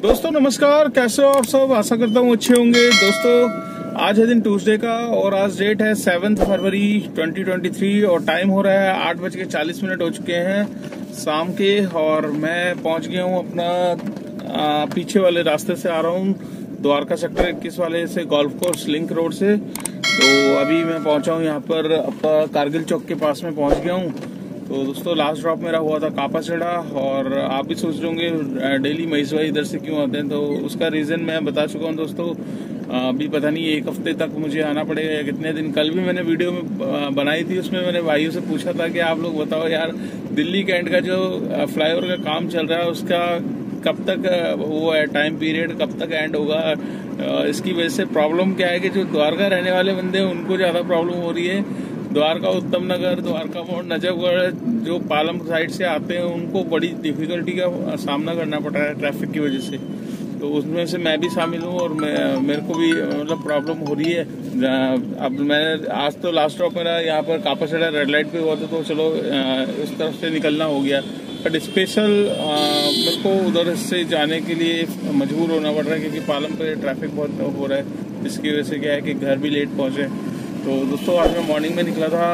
दोस्तों नमस्कार, कैसे हो आप सब। आशा करता हूँ अच्छे होंगे। दोस्तों आज है दिन ट्यूसडे का और आज डेट है 7 फरवरी 2023 और टाइम हो रहा है 8:40 हो चुके हैं शाम के। और मैं पहुंच गया हूँ अपना पीछे वाले रास्ते से आ रहा हूँ, द्वारका सेक्टर 21 वाले से, गोल्फ कोर्स लिंक रोड से। तो अभी मैं पहुंचा हूँ यहाँ पर, अपना कारगिल चौक के पास में पहुंच गया हूँ। तो दोस्तों लास्ट ड्रॉप मेरा हुआ था कापासेड़ा, और आप भी सोच रहे होंगे डेली महेश भाई इधर से क्यों आते हैं। तो उसका रीजन मैं बता चुका हूं दोस्तों। अभी पता नहीं 1 हफ्ते तक मुझे आना पड़ेगा या कितने दिन। कल भी मैंने वीडियो में बनाई थी, उसमें मैंने भाइयों से पूछा था कि आप लोग बताओ यार, दिल्ली कैंट का जो फ्लाईओवर का काम चल रहा है उसका कब तक वो है टाइम पीरियड, कब तक एंड होगा। इसकी वजह से प्रॉब्लम क्या है कि जो द्वारका रहने वाले बंदे हैं उनको ज्यादा प्रॉब्लम हो रही है। द्वारका, उत्तम नगर, द्वारका मोड़, नजफगढ़ जो पालम साइड से आते हैं उनको बड़ी डिफिकल्टी का सामना करना पड़ रहा है ट्रैफिक की वजह से। तो उसमें से मैं भी शामिल हूँ और मेरे को भी मतलब प्रॉब्लम हो रही है। अब मैंने आज तो लास्ट स्टॉप मेरा यहाँ पर कापासेड़ा रेड लाइट पे हुआ था, तो चलो इस तरफ से निकलना हो गया। बट स्पेशल मेरे को उधर से जाने के लिए मजबूर होना पड़ रहा है क्योंकि पालम पे ट्रैफिक बहुत हो रहा है, जिसकी वजह से क्या है कि घर भी लेट पहुंचे। तो दोस्तों आज मैं मॉर्निंग में निकला था,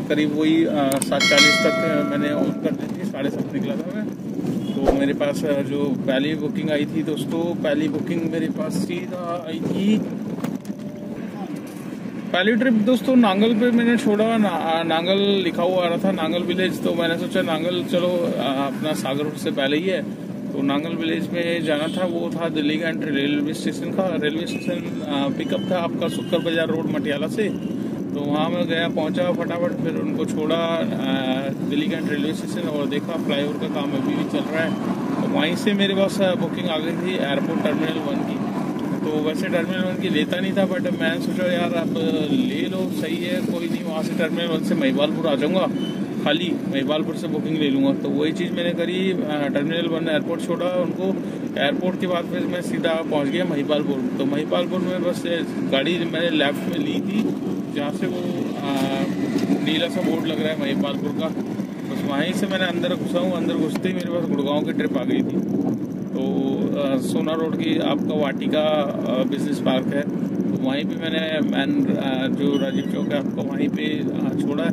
करीब वही 7:40 तक मैंने ऑन कर दी थी, 7:30 निकला था मैं। तो मेरे पास जो पहली बुकिंग आई थी दोस्तों, पहली बुकिंग मेरे पास सीधा आई थी। पहली ट्रिप दोस्तों नांगल पे मैंने छोड़ा, नांगल लिखा हुआ आ रहा था, नांगल विलेज। तो मैंने सोचा नांगल चलो अपना सागर से पहले ही है, तो नांगल विलेज में जाना था। वो था दिल्ली कैंट रेलवे स्टेशन का। रेलवे स्टेशन पिकअप था आपका शुक्र बाजार रोड मटियाला से। तो वहाँ मैं गया, पहुंचा फटाफट, फिर उनको छोड़ा दिल्ली कैंट रेलवे स्टेशन और देखा फ्लाईओवर का काम अभी भी चल रहा है। तो वहीं से मेरे पास बुकिंग आ गई थी एयरपोर्ट टर्मिनल 1 की। तो वैसे टर्मिनल 1 की लेता नहीं था, बट मैं सोचा यार अब ले लो, सही है, कोई नहीं। वहाँ से टर्मिनल 1 से महिपालपुर आ जाऊँगा, खाली महिपालपुर से बुकिंग ले लूँगा। तो वही चीज़ मैंने करी, टर्मिनल 1 एयरपोर्ट छोड़ा उनको। एयरपोर्ट के बाद फिर मैं सीधा पहुँच गया महिपालपुर। तो महिपालपुर में बस गाड़ी मैंने लेफ्ट में ली थी, जहाँ से वो नीला सा बोर्ड लग रहा है महिपालपुर का। बस वहीं से मैंने अंदर घुसा हूँ। अंदर घुसते ही मेरे पास गुड़गांव की ट्रिप आ गई थी। तो सोना रोड की आपका वाटिका बिजनेस पार्क है, तो वहीं पे मैंने जो राजीव चौक है आपका, वहीं पे छोड़ा।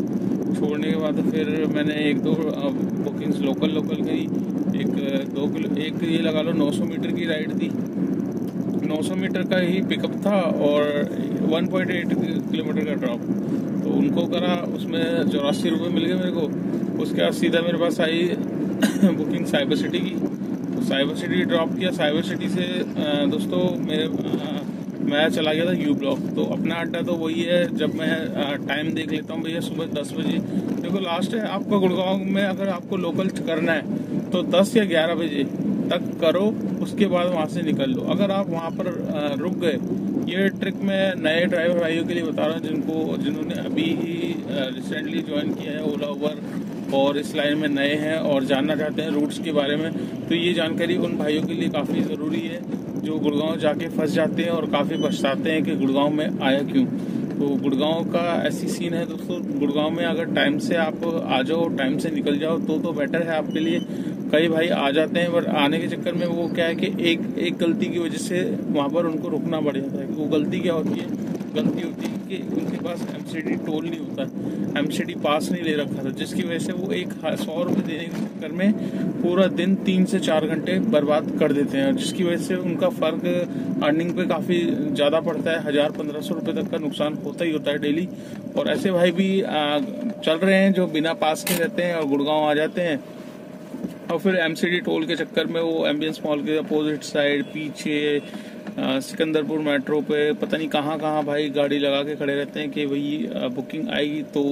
छोड़ने के बाद फिर मैंने 1-2 बुकिंग्स लोकल करी। एक ये लगा लो 900 मीटर की राइड थी, 900 मीटर का ही पिकअप था और 1.8 किलोमीटर का ड्रॉप। तो उनको करा, उसमें 84 रुपये मिल गए मेरे को। उसके बाद सीधा मेरे पास आई बुकिंग साइबर सिटी की। तो साइबर सिटी ड्रॉप किया। साइबर सिटी से दोस्तों मैं चला गया था यू ब्लॉक। तो अपना अड्डा तो वही है। जब मैं टाइम देख लेता हूँ भैया, सुबह 10 बजे देखो लास्ट है आपका गुड़गांव में। अगर आपको लोकल करना है तो 10 या 11 बजे तक करो, उसके बाद वहां से निकल लो। अगर आप वहां पर रुक गए, ये ट्रिक मैं नए ड्राइवर भाइयों के लिए बता रहा हूँ जिन्होंने अभी ही रिसेंटली ज्वाइन किया है ओला उबर और इस लाइन में नए हैं और जानना चाहते हैं रूट्स के बारे में। तो ये जानकारी उन भाइयों के लिए काफ़ी ज़रूरी है जो गुड़गांव जाके फंस जाते हैं और काफ़ी पछताते हैं कि गुड़गांव में आया क्यों। तो गुड़गांव का ऐसी सीन है दोस्तों, गुड़गांव में अगर टाइम से आप आ जाओ, टाइम से निकल जाओ तो बेटर है आपके लिए। कई भाई आ जाते हैं, पर आने के चक्कर में वो क्या है कि एक गलती की वजह से वहाँ पर उनको रुकना पड़ जाता है। वो गलती क्या होती है? गलती होती है कि उनके पास एमसीडी टोल नहीं होता, एमसीडी पास नहीं ले रखा था, जिसकी वजह से वो 100 रुपये देने के चक्कर में पूरा दिन 3 से 4 घंटे बर्बाद कर देते हैं, जिसकी वजह से उनका फर्क अर्निंग पे काफ़ी ज़्यादा पड़ता है। 1000-1500 रुपये तक का नुकसान होता ही होता है डेली। और ऐसे भाई भी चल रहे हैं जो बिना पास के रहते हैं और गुड़गांव आ जाते हैं, और फिर एमसीडी टोल के चक्कर में वो एम्बियंस मॉल के अपोजिट साइड पीछे सिकंदरपुर मेट्रो पे पता नहीं कहाँ भाई गाड़ी लगा के खड़े रहते हैं कि भाई बुकिंग आएगी तो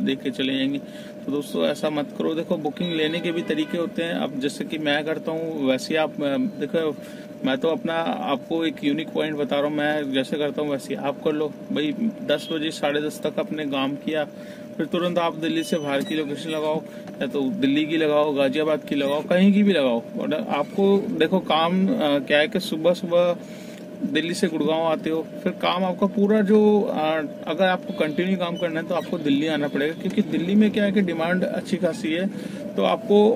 देख के चले जाएंगे। तो दोस्तों ऐसा मत करो। देखो बुकिंग लेने के भी तरीके होते हैं। अब जैसे कि मैं करता हूँ वैसे आप देखो, मैं तो अपना आपको एक यूनिक पॉइंट बता रहा हूँ। मैं जैसे करता हूँ वैसे आप कर लो भाई। 10 बजे 10:30 तक अपने काम किया, फिर तुरंत आप दिल्ली से बाहर की लोकेशन लगाओ, या तो दिल्ली की लगाओ, गाजियाबाद की लगाओ, कहीं की भी लगाओ। और आपको देखो काम क्या है कि सुबह सुबह दिल्ली से गुड़गांव आते हो, फिर काम आपका पूरा जो अगर आपको कंटिन्यू काम करना है तो आपको दिल्ली आना पड़ेगा, क्योंकि दिल्ली में क्या है कि डिमांड अच्छी खासी है। तो आपको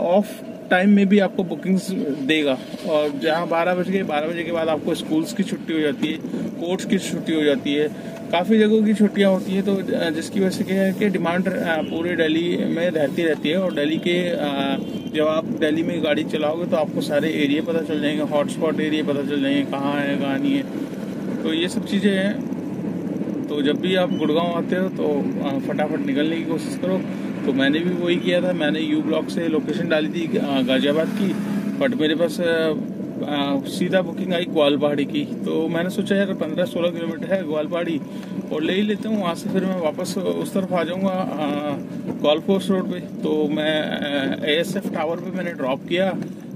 ऑफ टाइम में भी आपको बुकिंग्स देगा। और जहाँ 12 बजे के बाद आपको स्कूल्स की छुट्टी हो जाती है, कोर्ट्स की छुट्टी हो जाती है, काफ़ी जगहों की छुट्टियाँ होती है, तो जिसकी वजह से क्या है कि डिमांड पूरे दिल्ली में रहती है। और दिल्ली के जब आप दिल्ली में गाड़ी चलाओगे तो आपको सारे एरिया पता चल जाएंगे, हॉटस्पॉट एरिया पता चल जाएंगे, कहाँ है कहाँ नहीं है। तो ये सब चीज़ें हैं। तो जब भी आप गुड़गांव आते हो तो फटाफट निकलने की कोशिश करो। तो मैंने भी वही किया था, मैंने यू ब्लॉक से लोकेशन डाली थी गाजियाबाद की, बट मेरे पास सीधा बुकिंग आई ग्वालपाड़ी की। तो मैंने सोचा यार 15-16 किलोमीटर है ग्वालपाड़ी, और ले ही लेता हूँ, वहाँ से फिर मैं वापस उस तरफ आ जाऊँगा गोल्फ कोर्स रोड पे। तो मैं ASF टावर पे मैंने ड्रॉप किया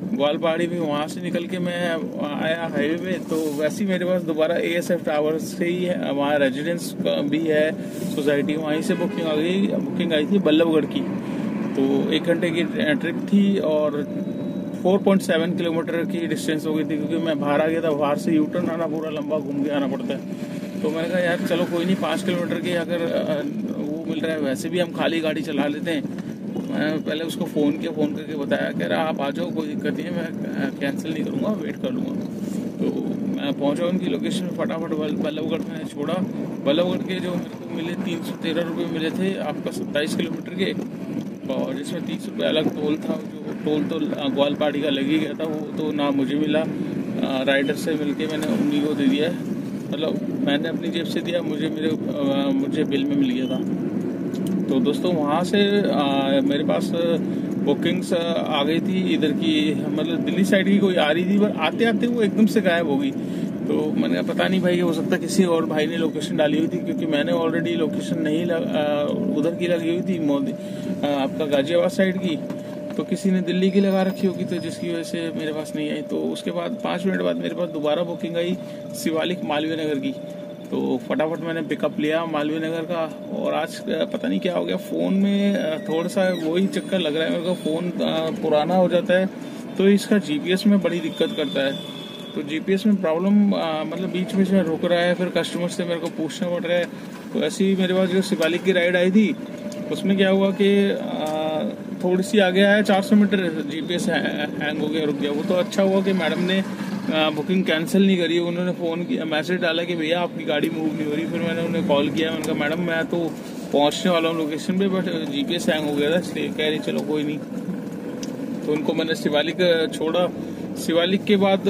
ग्वालपाड़ी में, वहाँ से निकल के मैं आया हाईवे पे। तो वैसे ही मेरे पास दोबारा ASF टावर से ही है, वहाँ रेजिडेंस भी है सोसाइटी, वहीं से बुकिंग आई थी बल्लभगढ़ की। तो 1 घंटे की ट्रिप थी और 4.7 किलोमीटर की डिस्टेंस हो गई थी, क्योंकि मैं बाहर आ गया था, बाहर से यू टर्न आना, पूरा लंबा घूम के आना पड़ता है। तो मैंने कहा यार चलो कोई नहीं, 5 किलोमीटर की अगर वो मिल रहा है, वैसे भी हम खाली गाड़ी चला लेते हैं। मैं पहले उसको फ़ोन करके बताया, कह रहा आप आ जाओ, कोई दिक्कत नहीं है, मैं कैंसिल नहीं करूँगा, वेट कर लूँगा। तो मैं पहुँचा उनकी लोकेशन में, फटाफट बल्लभगढ़ में छोड़ा। बल्लभगढ़ के जो मेरे को मिले 313 रुपये मिले थे आपका 27 किलोमीटर के, और जिसमें 30 रुपये अलग टोल था। जो टोल तो ग्वालपाड़ी का लग ही गया था, वो तो ना मुझे मिला, राइडर से मिलके मैंने उन्हीं को दे दिया, मतलब मैंने अपनी जेब से दिया, मुझे बिल में मिल गया था। तो दोस्तों वहाँ से मेरे पास बुकिंग्स आ गई थी इधर की, मतलब दिल्ली साइड की कोई आ रही थी, पर आते आते वो एकदम से गायब हो गई। तो मैंने कहा पता नहीं भाई, हो सकता किसी और भाई ने लोकेशन डाली हुई थी, क्योंकि मैंने ऑलरेडी लोकेशन नहीं उधर की लगी हुई थी, आपका गाजियाबाद साइड की। तो किसी ने दिल्ली की लगा रखी होगी, तो जिसकी वजह से मेरे पास नहीं आई। तो उसके बाद 5 मिनट बाद मेरे पास दोबारा बुकिंग आई शिवालिक मालवीय नगर की। तो फटाफट मैंने पिकअप लिया मालवीय नगर का। और आज पता नहीं क्या हो गया, फ़ोन में थोड़ा सा वही चक्कर लग रहा है मेरे को, फ़ोन पुराना हो जाता है तो इसका GPS में बड़ी दिक्कत करता है। तो GPS में प्रॉब्लम, मतलब बीच में रुक रहा है, फिर कस्टमर से मेरे को पूछना पड़ रहा है। तो ऐसे ही मेरे पास जो शिवालिक की राइड आई थी, उसमें क्या हुआ कि थोड़ी सी आगे आया, 400 मीटर GPS हैंग हो गया, रुक गया। वो तो अच्छा हुआ कि मैडम ने बुकिंग कैंसिल नहीं करी, उन्होंने फ़ोन किया, मैसेज डाला कि भैया आपकी गाड़ी मूव नहीं हो रही। फिर मैंने उन्हें कॉल किया, मैंने कहा मैडम मैं तो पहुंचने वाला हूँ लोकेशन पे, बट GPS हैंग हो गया था, इसलिए कह रही चलो कोई नहीं। तो उनको मैंने शिवालिक छोड़ा। शिवालिक के बाद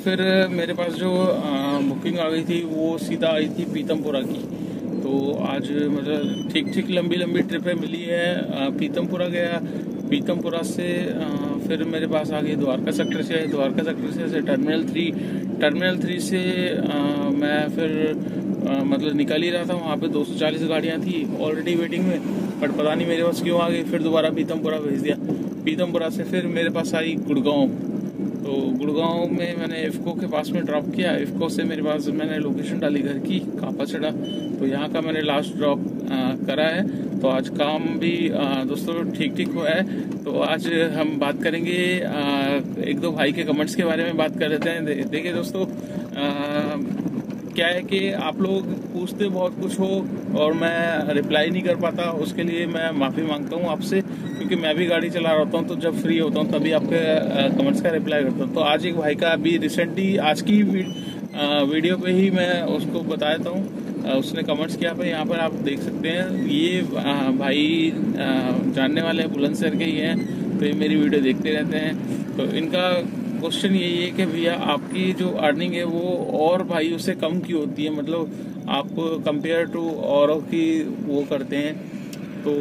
फिर मेरे पास जो बुकिंग आ गई थी वो सीधा आई थी पीतमपुरा की। तो आज मतलब ठीक लंबी ट्रिपें मिली है। पीतमपुरा गया, पीतमपुरा से फिर मेरे पास आ गई द्वारका सेक्टर से, टर्मिनल 3 से मैं फिर मतलब निकल ही रहा था। वहाँ पे 240 गाड़ियाँ थी ऑलरेडी वेटिंग में, बट पता नहीं मेरे पास क्यों आ गई। फिर दोबारा पीतमपुरा भेज दिया। पीतमपुरा से फिर मेरे पास आई गुड़गांव। तो गुड़गांव में मैंने इफ्को के पास में ड्रॉप किया। इफ्को से मेरे पास मैंने लोकेशन डाली घर की, कापा चढ़ा। तो यहाँ का मैंने लास्ट ड्रॉप करा है। तो आज काम भी दोस्तों ठीक हुआ है। तो आज हम बात करेंगे 1-2 भाई के कमेंट्स के बारे में बात कर लेते हैं। देखिए दोस्तों, क्या है कि आप लोग पूछते बहुत कुछ हो और मैं रिप्लाई नहीं कर पाता, उसके लिए मैं माफ़ी मांगता हूँ आपसे, क्योंकि मैं भी गाड़ी चला रहा हूँ। तो जब फ्री होता हूँ तभी आपके कमेंट्स का रिप्लाई करता हूँ। तो आज एक भाई का अभी रिसेंटली आज की वीडियो पे ही मैं उसको बता देता हूँ। उसने कमेंट्स किया पे, यहाँ पर आप देख सकते हैं। ये भाई जानने वाले बुलंदशहर के ही हैं, तो ये मेरी वीडियो देखते रहते हैं। तो इनका क्वेश्चन यही है कि भैया आपकी जो अर्निंग है वो और भाइयों से कम क्यों होती है, मतलब आप कंपेयर टू औरों की वो करते हैं। तो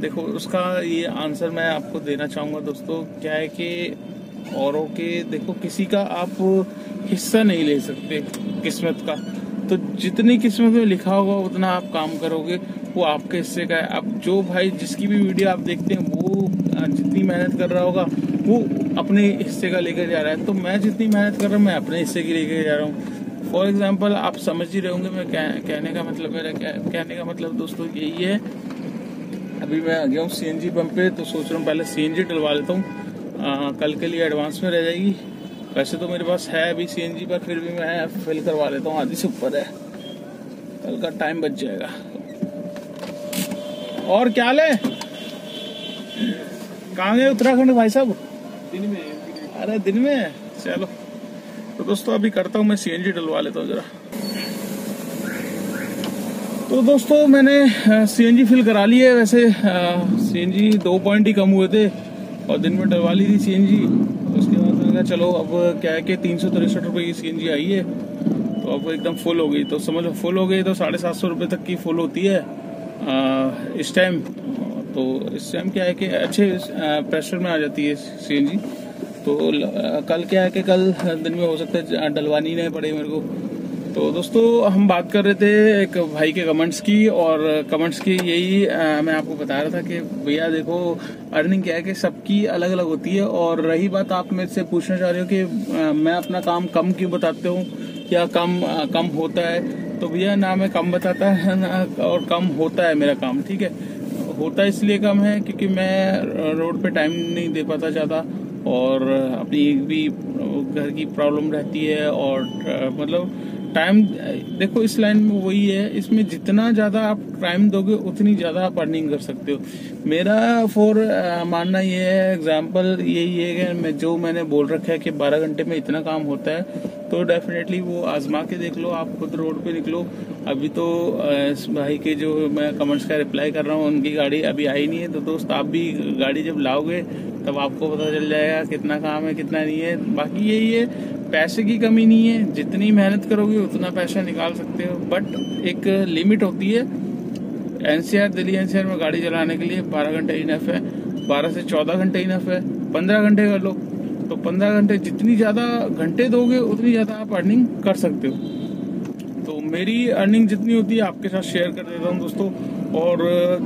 देखो उसका ये आंसर मैं आपको देना चाहूँगा दोस्तों। क्या है कि औरों के, देखो किसी का आप हिस्सा नहीं ले सकते किस्मत का। तो जितनी किस्मत में लिखा होगा उतना आप काम करोगे, वो आपके हिस्से का है। अब जो भाई जिसकी भी वीडियो आप देखते हैं वो जितनी मेहनत कर रहा होगा वो अपने हिस्से का लेकर जा रहा है। तो मैं जितनी मेहनत कर रहा हूँ मैं अपने हिस्से की लेकर जा रहा हूँ। फॉर एग्जाम्पल आप समझ ही रहे होंगे मैं कहने का मतलब, मेरा कहने का मतलब दोस्तों यही है। अभी मैं आ गया हूँ CNG पंप पे, तो सोच रहा हूँ पहले CNG डलवा लेता हूँ, कल के लिए एडवांस में रह जाएगी। वैसे तो मेरे पास है अभी CNG, पर फिर भी मैं फिल करवा लेता हूँ, आधी से ऊपर है, कल का टाइम बच जाएगा। और क्या ले, कहाँ गए उत्तराखंड भाई साहब? दिन में? अरे दिन में, चलो। तो दोस्तों अभी करता हूँ मैं सीएनजी डलवा लेता हूँ जरा। तो दोस्तों मैंने सीएनजी फिल करा ली है। वैसे सीएनजी 2 पॉइंट ही कम हुए थे और दिन में डलवा ली थी सीएनजी। उसके बाद मैंने कहा चलो अब क्या है कि 363 रुपये की सीएनजी आई है, तो अब एकदम फुल हो गई। तो समझ फुल हो गई तो 750 रुपये तक की फुल होती है इस टाइम। तो इस टाइम क्या है कि अच्छे प्रेशर में आ जाती है सीएनजी। तो कल क्या है कि कल दिन में हो सकता है डलवानी नहीं पड़े मेरे को। तो दोस्तों हम बात कर रहे थे एक भाई के कमेंट्स की, और कमेंट्स की यही मैं आपको बता रहा था कि भैया देखो अर्निंग क्या है कि सबकी अलग अलग होती है। और रही बात आप मेरे से पूछना चाह रहे हो कि मैं अपना काम कम क्यों बताते हूँ या कम होता है, तो भैया ना मैं कम बताता है ना और कम होता है मेरा काम। ठीक है, होता इसलिए कम है क्योंकि मैं रोड पे टाइम नहीं दे पाता ज़्यादा, और अपनी भी घर की प्रॉब्लम रहती है। और मतलब टाइम देखो इस लाइन में वही है, इसमें जितना ज्यादा आप टाइम दोगे उतनी ज्यादा आप अर्निंग कर सकते हो। मेरा मानना ये है, एग्जांपल यही है कि मैंने बोल रखा है कि 12 घंटे में इतना काम होता है, तो डेफिनेटली वो आजमा के देख लो, आप खुद रोड पे निकलो। अभी तो इस भाई के जो मैं कमेंट्स का रिप्लाई कर रहा हूँ उनकी गाड़ी अभी आई नहीं है, तो दोस्त आप भी गाड़ी जब लाओगे तब आपको पता चल जाएगा कितना काम है कितना नहीं है। बाकी यही है, पैसे की कमी नहीं है, जितनी मेहनत करोगे उतना पैसा निकाल सकते हो, बट एक लिमिट होती है। एनसीआर दिल्ली एनसीआर में गाड़ी चलाने के लिए 12 घंटे इनफ है, 12 से 14 घंटे इनफ है, 15 घंटे कर लो। तो 15 घंटे जितनी ज्यादा घंटे दोगे उतनी ज्यादा आप अर्निंग कर सकते हो। तो मेरी अर्निंग जितनी होती है आपके साथ शेयर कर देता हूँ दोस्तों। और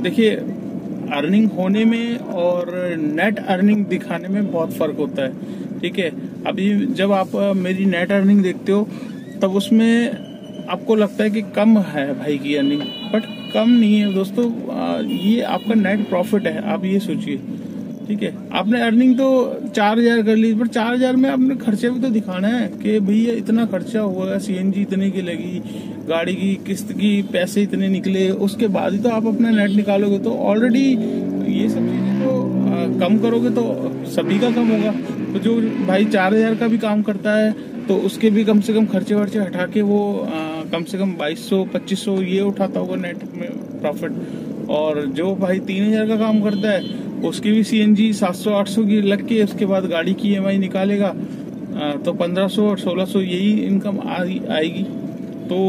देखिए अर्निंग होने में और नेट अर्निंग दिखाने में बहुत फर्क होता है। ठीक है, अभी जब आप मेरी नेट अर्निंग देखते हो तब उसमें आपको लगता है कि कम है भाई की अर्निंग, बट कम नहीं है दोस्तों, ये आपका नेट प्रॉफिट है। आप ये सोचिए, ठीक है, आपने अर्निंग तो 4000 कर ली, पर 4000 में आपने खर्चे भी तो दिखाना है कि भैया इतना खर्चा हुआ, सीएनजी इतने की लगी, गाड़ी की किस्त की पैसे इतने निकले, उसके बाद ही तो आप अपना नेट निकालोगे। तो ऑलरेडी ये सब चीजें तो कम करोगे तो सभी का कम होगा। तो जो भाई 4000 का भी काम करता है तो उसके भी कम से कम खर्चे वर्चे हटा के वो कम से कम 2200-2500 ये उठाता होगा नेट में प्रॉफिट। और जो भाई 3000 का काम करता है उसकी भी सीएनजी 700-800 की लग के उसके बाद गाड़ी की ईएमआई निकालेगा, तो 1500 और 1600 यही इनकम आएगी। तो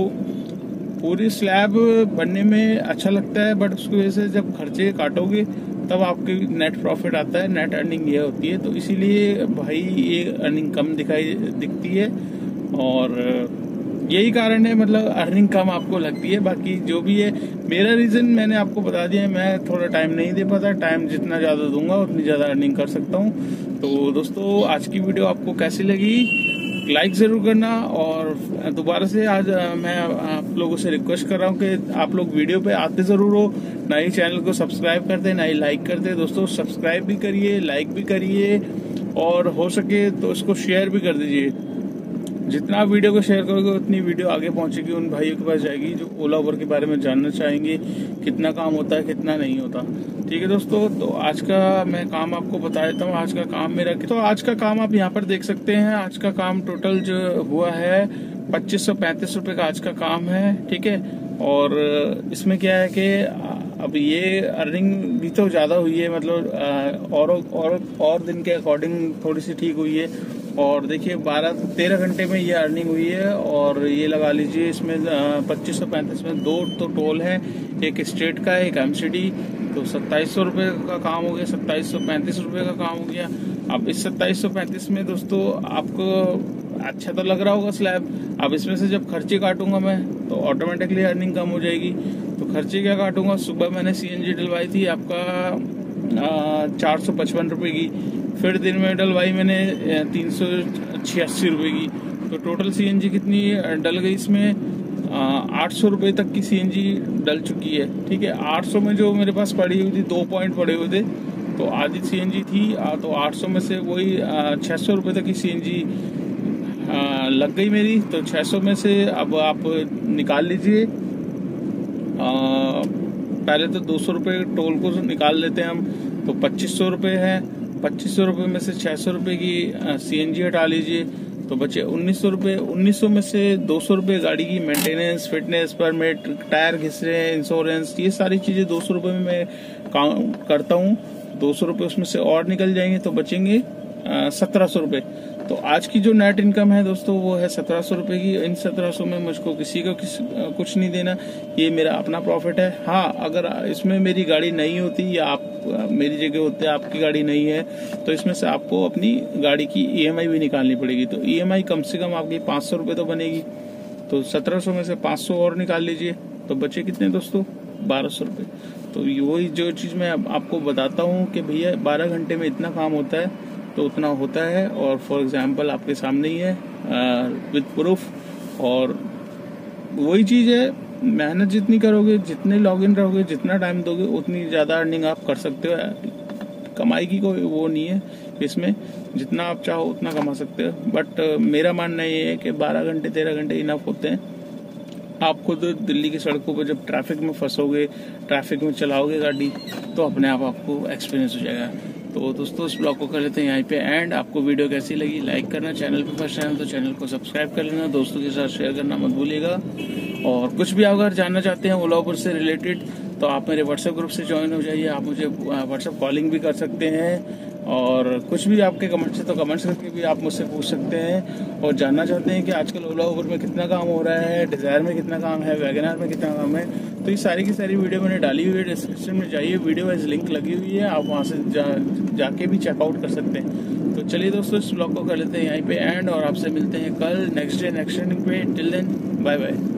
पूरी स्लैब बनने में अच्छा लगता है, बट उसकी वजह से जब खर्चे काटोगे तब आपके नेट प्रॉफिट आता है, नेट अर्निंग ये होती है। तो इसीलिए भाई ये अर्निंग कम दिखती है, और यही कारण है, मतलब अर्निंग कम आपको लगती है। बाकी जो भी है मेरा रीजन मैंने आपको बता दिया है, मैं थोड़ा टाइम नहीं दे पाता, टाइम जितना ज्यादा दूंगा उतनी ज्यादा अर्निंग कर सकता हूँ। तो दोस्तों आज की वीडियो आपको कैसी लगी लाइक जरूर करना, और दोबारा से आज मैं आप लोगों से रिक्वेस्ट कर रहा हूँ कि आप लोग वीडियो पे आते जरूर हो, ना ही चैनल को सब्सक्राइब करते ना ही लाइक करते। दोस्तों सब्सक्राइब भी करिए, लाइक भी करिए, और हो सके तो इसको शेयर भी कर दीजिए। जितना आप वीडियो को शेयर करोगे उतनी वीडियो आगे पहुंचेगी, उन भाइयों के पास जाएगी जो ओला उबर के बारे में जानना चाहेंगे, कितना काम होता है कितना नहीं होता। ठीक है दोस्तों, तो आज का मैं काम आपको बता देता हूँ। आज का काम मेरा, तो आज का काम आप यहाँ पर देख सकते हैं। आज का काम टोटल जो हुआ है 2535 रुपए का आज का काम है। ठीक है, और इसमें क्या है कि अब ये अर्निंग भी तो ज्यादा हुई है, मतलब और दिन के अकॉर्डिंग थोड़ी सी ठीक हुई है। और देखिए 12-13 घंटे में ये अर्निंग हुई है, और ये लगा लीजिए इसमें 2535 में 2 तो टोल है, एक स्टेट का एक एमसीडी, तो 2700 रुपये का काम हो गया, 2735 रुपये का काम हो गया। अब इस 2735 में दोस्तों आपको अच्छा तो लग रहा होगा स्लैब। अब इसमें से जब खर्चे काटूंगा मैं तो ऑटोमेटिकली अर्निंग कम हो जाएगी। तो खर्चे क्या काटूंगा, सुबह मैंने सीएनजी डलवाई थी आपका 455 रुपये की, फिर दिन में डलवाई मैंने 386 रुपये की, तो टोटल सीएनजी कितनी डल गई इसमें 800 रुपये तक की सीएनजी डल चुकी है। ठीक है, 800 में जो मेरे पास पड़ी हुई थी 2 पॉइंट पड़े हुए थे, तो आधी सीएनजी थी, तो 800 में से वही 600 रुपये तक की सीएनजी लग गई मेरी। तो 600 में से अब आप निकाल लीजिए, पहले तो 200 रुपये टोल को निकाल लेते हैं हम, तो 2500 रुपये है, 2500 रुपये में से 600 रुपये की CNG हटा लीजिए तो बचे 1900 रुपये। 1900 में से 200 रुपये गाड़ी की मेंटेनेंस, फिटनेस परमिट, टायर घिस रहे हैं, इंश्योरेंस, ये सारी चीजें 200 रुपये में मैं काउंट करता हूँ। 200 रुपये उसमें से और निकल जाएंगे तो बचेंगे 1700 रुपये। तो आज की जो नेट इनकम है दोस्तों वो है 1700 रुपये की। इन 1700 में मुझको किसी को कुछ नहीं देना, ये मेरा अपना प्रॉफिट है। हाँ, अगर इसमें मेरी गाड़ी नहीं होती या आप मेरी जगह होते, आपकी गाड़ी नहीं है, तो इसमें से आपको अपनी गाड़ी की EMI भी निकालनी पड़ेगी। तो EMI कम से कम आपकी 500 रुपये तो बनेगी। तो 1700 में से 500 और निकाल लीजिए तो बचे कितने दोस्तों, 1200 रुपये। तो वही जो चीज़ मैं आपको बताता हूँ कि भैया 12 घंटे में इतना काम होता है तो उतना होता है। और फॉर एग्जांपल आपके सामने ही है विद प्रूफ। और वही चीज़ है, मेहनत जितनी करोगे, जितने लॉगिन रहोगे, जितना टाइम दोगे, उतनी ज़्यादा अर्निंग आप कर सकते हो। कमाई की कोई वो नहीं है इसमें, जितना आप चाहो उतना कमा सकते हो। बट मेरा मानना ये है कि 12 घंटे 13 घंटे इनफ होते हैं। आप खुद दिल्ली की सड़कों पर जब ट्रैफिक में फंसोगे, ट्रैफिक में चलाओगे गाड़ी, तो अपने आप आपको एक्सपीरियंस हो जाएगा। तो दोस्तों इस ब्लॉग को कर लेते हैं यहीं पे एंड। आपको वीडियो कैसी लगी लाइक करना, चैनल पे फर्स्ट टाइम तो चैनल को सब्सक्राइब कर लेना, दोस्तों के साथ शेयर करना मत भूलिएगा। और कुछ भी अगर जानना चाहते हैं ओला उबर से रिलेटेड तो आप मेरे व्हाट्सएप ग्रुप से ज्वाइन हो जाइए। आप मुझे व्हाट्सएप कॉलिंग भी कर सकते हैं और कुछ भी आपके कमेंट्स है तो कमेंट्स करके भी आप मुझसे पूछ सकते हैं। और जानना चाहते हैं कि आजकल ओला उबर में कितना काम हो रहा है, डिजायर में कितना काम है, वैगनआर में कितना काम है, तो ये सारी की सारी वीडियो मैंने डाली हुई है। डिस्क्रिप्शन में जाइए, वीडियो वाइज लिंक लगी हुई है, आप वहाँ से जाके भी चेकआउट कर सकते हैं। तो चलिए दोस्तों इस ब्लॉग को कर लेते हैं यहीं पे एंड और आपसे मिलते हैं कल नेक्स्ट डे नेक्स्ट ट्रेनिंग पे। Till then bye bye.